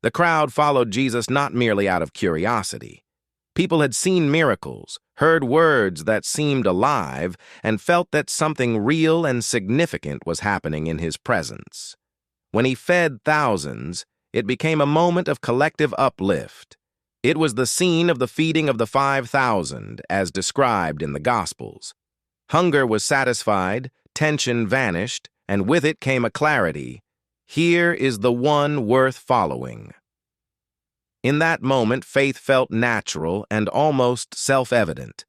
The crowd followed Jesus not merely out of curiosity. People had seen miracles, heard words that seemed alive, and felt that something real and significant was happening in his presence. When he fed thousands, it became a moment of collective uplift. It was the scene of the feeding of the 5,000, as described in the Gospels. Hunger was satisfied, tension vanished, and with it came a clarity. Here is the one worth following. In that moment, faith felt natural and almost self-evident.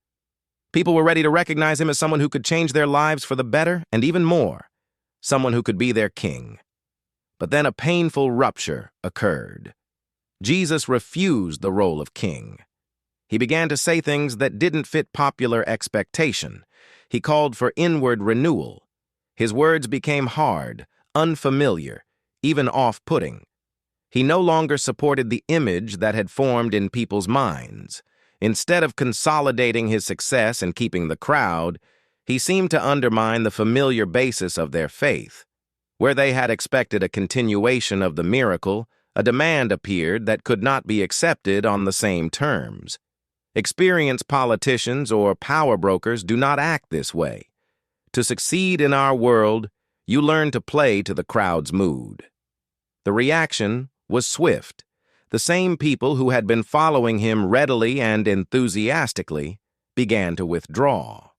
People were ready to recognize him as someone who could change their lives for the better and even more, someone who could be their king. But then a painful rupture occurred. Jesus refused the role of king. He began to say things that didn't fit popular expectation. He called for inward renewal. His words became hard, unfamiliar, even off-putting. He no longer supported the image that had formed in people's minds. Instead of consolidating his success and keeping the crowd, he seemed to undermine the familiar basis of their faith. Where they had expected a continuation of the miracle, a demand appeared that could not be accepted on the same terms. Experienced politicians or power brokers do not act this way. To succeed in our world, you learn to play to the crowd's mood. The reaction was swift. The same people who had been following him readily and enthusiastically began to withdraw.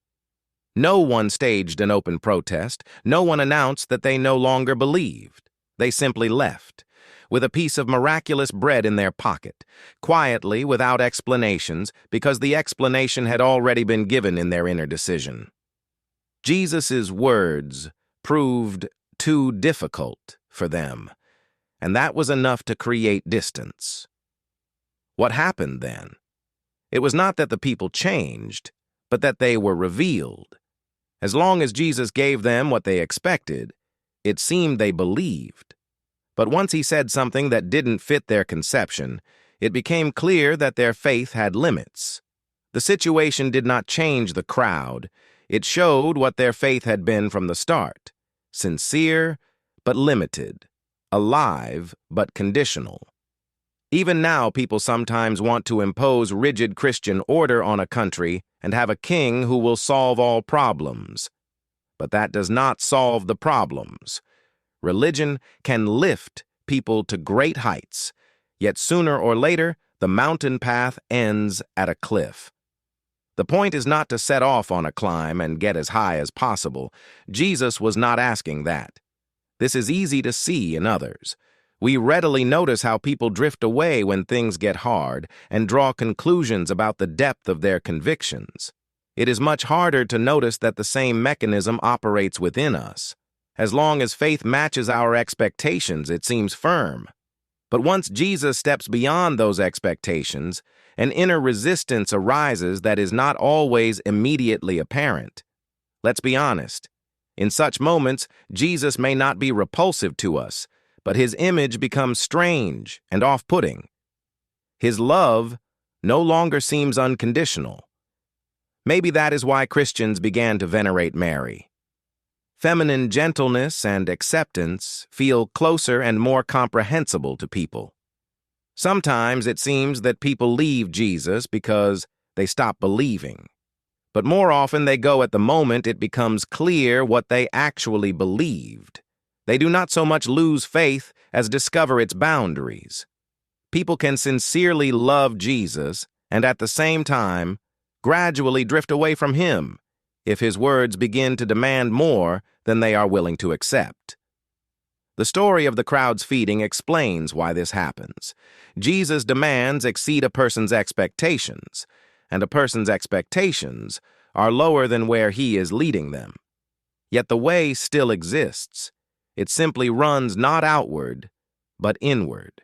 No one staged an open protest. No one announced that they no longer believed. They simply left, with a piece of miraculous bread in their pocket, quietly, without explanations, because the explanation had already been given in their inner decision. Jesus' words proved too difficult for them, and that was enough to create distance. What happened then? It was not that the people changed, but that they were revealed. As long as Jesus gave them what they expected, it seemed they believed. But once he said something that didn't fit their conception, it became clear that their faith had limits. The situation did not change the crowd. It showed what their faith had been from the start: sincere but limited, alive but conditional. Even now, people sometimes want to impose rigid Christian order on a country and have a king who will solve all problems. But that does not solve the problems. Religion can lift people to great heights, yet sooner or later, the mountain path ends at a cliff. The point is not to set off on a climb and get as high as possible. Jesus was not asking that. This is easy to see in others. We readily notice how people drift away when things get hard and draw conclusions about the depth of their convictions. It is much harder to notice that the same mechanism operates within us. As long as faith matches our expectations, it seems firm. But once Jesus steps beyond those expectations, an inner resistance arises that is not always immediately apparent. Let's be honest. In such moments, Jesus may not be repulsive to us, but his image becomes strange and off-putting. His love no longer seems unconditional. Maybe that is why Christians began to venerate Mary. Feminine gentleness and acceptance feel closer and more comprehensible to people. Sometimes it seems that people leave Jesus because they stop believing. But more often they go at the moment it becomes clear what they actually believed. They do not so much lose faith as discover its boundaries. People can sincerely love Jesus and at the same time gradually drift away from him if his words begin to demand more than they are willing to accept. The story of the crowd's feeding explains why this happens. Jesus' demands exceed a person's expectations, and a person's expectations are lower than where he is leading them. Yet the way still exists. It simply runs not outward, but inward.